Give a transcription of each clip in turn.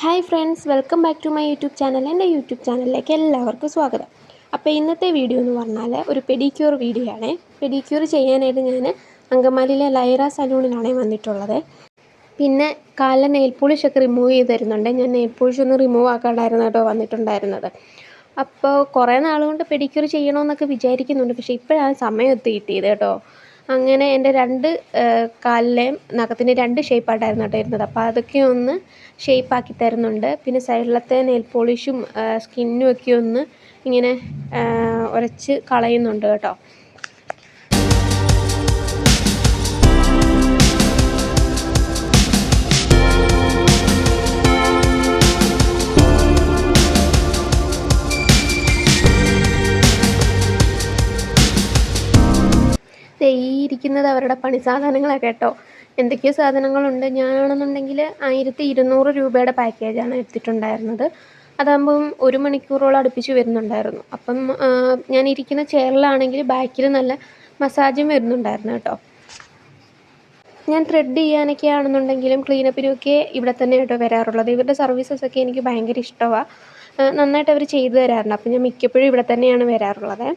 Hi friends, welcome back to my YouTube channel. എൻ്റെ YouTube ചാനലിലേക്ക് എല്ലാവർക്കും സ്വാഗതം. അപ്പോൾ ഇന്നത്തെ വീഡിയോ എന്ന് പറഞ്ഞാൽ ഒരു പെഡിക്യൂർ വീഡിയോ ആണ്. പെഡിക്യൂർ ചെയ്യാനായിട്ട് ഞാൻ അങ്കമാലിയിലെ ലൈറ സലൂണിലാണ് വന്നിട്ടുള്ളത്. പിന്നെ കാലിലെ നെയിൽ പോളിഷൊക്കെ റിമൂവ് ചെയ്ത് തരുന്നുണ്ട്. ഞാൻ നെയിൽ പോളിഷ് ഒന്ന് റിമൂവ് ആക്കാണ്ടായിരുന്നു കേട്ടോ വന്നിട്ടുണ്ടായിരുന്നത്. അപ്പോൾ കുറേ നാളുകൊണ്ട് പെഡിക്യൂർ ചെയ്യണമെന്നൊക്കെ വിചാരിക്കുന്നുണ്ട്, പക്ഷേ ഇപ്പോഴാണ് സമയം കിട്ടിയത് കേട്ടോ. അങ്ങനെ എൻ്റെ കാലിലെയും നഖത്തിന് 2 ഷേപ്പായിട്ടായിരുന്നു കേട്ടോ ഇരുന്നത്. അപ്പോൾ അതൊക്കെ ഒന്ന് ഷേപ്പാക്കി തരുന്നുണ്ട്. പിന്നെ സൈഡിലത്തെ നെയിൽ പോളിഷും സ്കിന്നും ഒക്കെ ഒന്ന് ഇങ്ങനെ ഉരച്ച് കളയുന്നുണ്ട് കേട്ടോ. ഈ ഇരിക്കുന്നത് അവരുടെ പണി സാധനങ്ങളാണ് കേട്ടോ. എന്തൊക്കെയോ സാധനങ്ങളുണ്ട്. ഞാനാണെന്നുണ്ടെങ്കിൽ 1200 രൂപയുടെ പാക്കേജാണ് എടുത്തിട്ടുണ്ടായിരുന്നത്. അതാകുമ്പം 1 മണിക്കൂറോളം അടുപ്പിച്ച് വരുന്നുണ്ടായിരുന്നു. അപ്പം ഞാൻ ഇരിക്കുന്ന ചെയറിലാണെങ്കിൽ ബാക്കിൽ നല്ല മസാജും വരുന്നുണ്ടായിരുന്നു കേട്ടോ. ഞാൻ ത്രെഡ് ചെയ്യാനൊക്കെ ആണെന്നുണ്ടെങ്കിലും ക്ലീനപ്പിനുമൊക്കെ ഇവിടെ തന്നെ കേട്ടോ വരാറുള്ളത്. ഇവരുടെ സർവീസസൊക്കെ എനിക്ക് ഭയങ്കര ഇഷ്ടമാണ്. നന്നായിട്ട് അവർ ചെയ്തു തരാറുണ്ട്. അപ്പം ഞാൻ മിക്കപ്പോഴും ഇവിടെ തന്നെയാണ് വരാറുള്ളത്.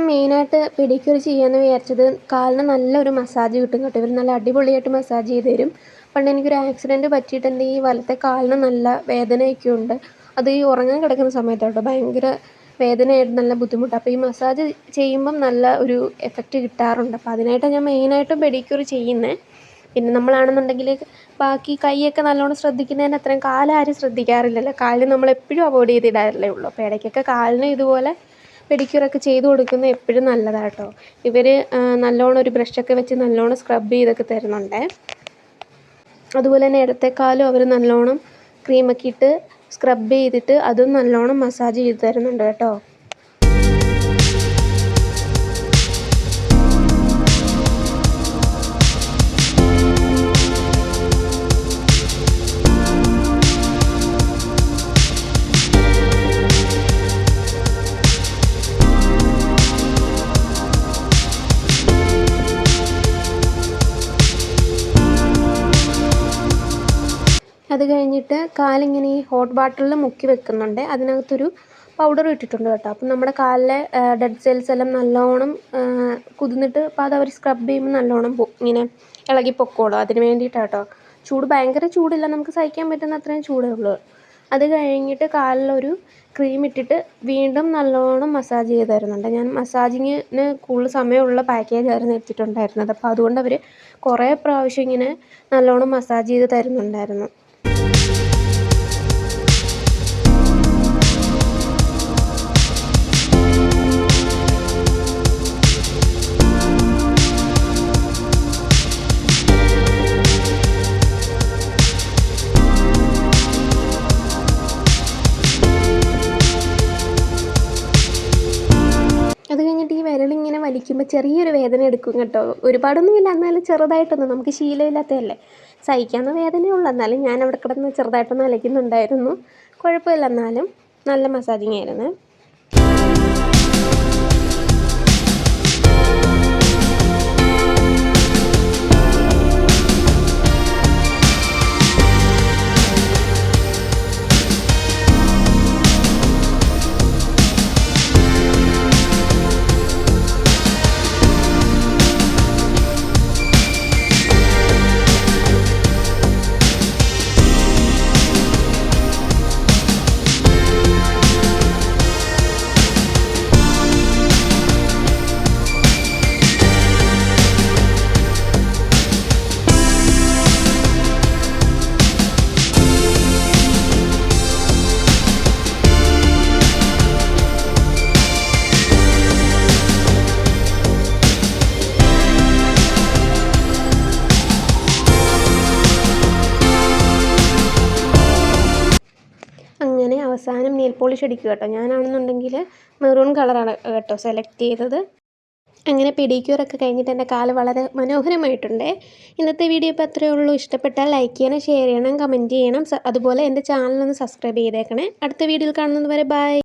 മെയിനായിട്ട് പെഡിക്യൂർ ചെയ്യാമെന്ന് വിചാരിച്ചത് കാലിന് നല്ലൊരു മസാജ് കിട്ടും കേട്ടോ. ഇവർ നല്ല അടിപൊളിയായിട്ട് മസാജ് ചെയ്ത് തരും. പണ്ട് എനിക്കൊരു ആക്സിഡൻറ്റ് പറ്റിയിട്ടുണ്ട്. ഈ വലത്തെ കാലിന് നല്ല വേദനയൊക്കെ ഉണ്ട്. അത് ഈ ഉറങ്ങാൻ കിടക്കുന്ന സമയത്താട്ടോ ഭയങ്കര വേദനയായിട്ട് നല്ല ബുദ്ധിമുട്ടാണ്. അപ്പോൾ ഈ മസാജ് ചെയ്യുമ്പം നല്ല ഒരു എഫക്റ്റ് കിട്ടാറുണ്ട്. അപ്പോൾ അതിനായിട്ടാണ് ഞാൻ മെയിനായിട്ടും പെഡിക്യൂർ ചെയ്യുന്നത്. പിന്നെ നമ്മളാണെന്നുണ്ടെങ്കിൽ ബാക്കി കൈയൊക്കെ നല്ലോണം ശ്രദ്ധിക്കുന്നതിന് അത്രയും കാലാരും ശ്രദ്ധിക്കാറില്ലല്ലോ. കാലിന് നമ്മളെപ്പോഴും അവോയ്ഡ് ചെയ്തിടാറല്ലേ ഉള്ളൂ. അപ്പോൾ ഇടയ്ക്കൊക്കെ കാലിന് ഇതുപോലെ പെഡിക്യൂറൊക്കെ ചെയ്ത് കൊടുക്കുന്നത് എപ്പോഴും നല്ലതാണ് കേട്ടോ. ഇവർ നല്ലോണം ഒരു ബ്രഷൊക്കെ വെച്ച് നല്ലോണം സ്ക്രബ് ചെയ്തൊക്കെ തരുന്നുണ്ട്. അതുപോലെ തന്നെ ഇടത്തേക്കാലും അവർ നല്ലോണം ക്രീമൊക്കെ ഇട്ട് സ്ക്രബ് ചെയ്തിട്ട് അതും നല്ലോണം മസാജ് ചെയ്ത് തരുന്നുണ്ട് കേട്ടോ. അത് കഴിഞ്ഞിട്ട് കാലിങ്ങനെ ഈ ഹോട്ട് വാട്ടറിൽ മുക്കി വെക്കുന്നുണ്ട്. അതിനകത്തൊരു പൗഡർ ഇട്ടിട്ടുണ്ട് കേട്ടോ. അപ്പം നമ്മുടെ കാലിലെ ഡെഡ് സെൽസ് എല്ലാം നല്ലോണം കുതിർന്നിട്ട് അപ്പോൾ അത് അവർ സ്ക്രബ് ചെയ്യുമ്പോൾ നല്ലോണം ഇങ്ങനെ ഇളകി പൊക്കോളും. അതിന് വേണ്ടിയിട്ടാണ് കേട്ടോ. ചൂട് ഭയങ്കര ചൂടില്ല, നമുക്ക് സഹിക്കാൻ പറ്റുന്ന അത്രയും ചൂടേ ഉള്ളൂ. അത് കഴിഞ്ഞിട്ട് കാലിലൊരു ക്രീം ഇട്ടിട്ട് വീണ്ടും നല്ലോണം മസാജ് ചെയ്ത് തരുന്നുണ്ട്. ഞാൻ മസാജിങ്ങിന് കൂടുതൽ സമയമുള്ള പാക്കേജായിരുന്നു എടുത്തിട്ടുണ്ടായിരുന്നത്. അപ്പോൾ അതുകൊണ്ട് അവർ കുറേ പ്രാവശ്യം ഇങ്ങനെ നല്ലോണം മസാജ് ചെയ്ത് തരുന്നുണ്ടായിരുന്നു. അത് കഴിഞ്ഞിട്ട് ഈ വിരലിങ്ങനെ വലിക്കുമ്പോൾ ചെറിയൊരു വേദന എടുക്കും കേട്ടോ. ഒരുപാടൊന്നുമില്ല, എന്നാലും ചെറുതായിട്ടൊന്നും, നമുക്ക് ശീലമില്ലാത്തതല്ലേ, സഹിക്കാവുന്ന വേദനയുള്ളൂ. എന്നാലും ഞാൻ അവിടെ കിടന്ന് ചെറുതായിട്ടൊന്ന് അലയ്ക്കുന്നുണ്ടായിരുന്നു. കുഴപ്പമില്ല, എന്നാലും നല്ല മസാജിങ് ആയിരുന്നു. പോളിഷ് അടിക്കുക കേട്ടോ. ഞാനാണെന്നുണ്ടെങ്കിൽ മെറൂൺ കളറാണ് കേട്ടോ സെലക്ട് ചെയ്തത്. അങ്ങനെ പെഡിക്യൂറൊക്കെ കഴിഞ്ഞിട്ട് എൻ്റെ കാല് വളരെ മനോഹരമായിട്ടുണ്ട്. ഇന്നത്തെ വീഡിയോ ഇപ്പോൾ അത്രയേ ഉള്ളൂ. ഇഷ്ടപ്പെട്ടാൽ ലൈക്ക് ചെയ്യണം, ഷെയർ ചെയ്യണം, കമൻറ്റ് ചെയ്യണം. അതുപോലെ എൻ്റെ ചാനലൊന്ന് സബ്സ്ക്രൈബ് ചെയ്തേക്കണേ. അടുത്ത വീഡിയോയിൽ കാണുന്നത് വരെ ബൈ.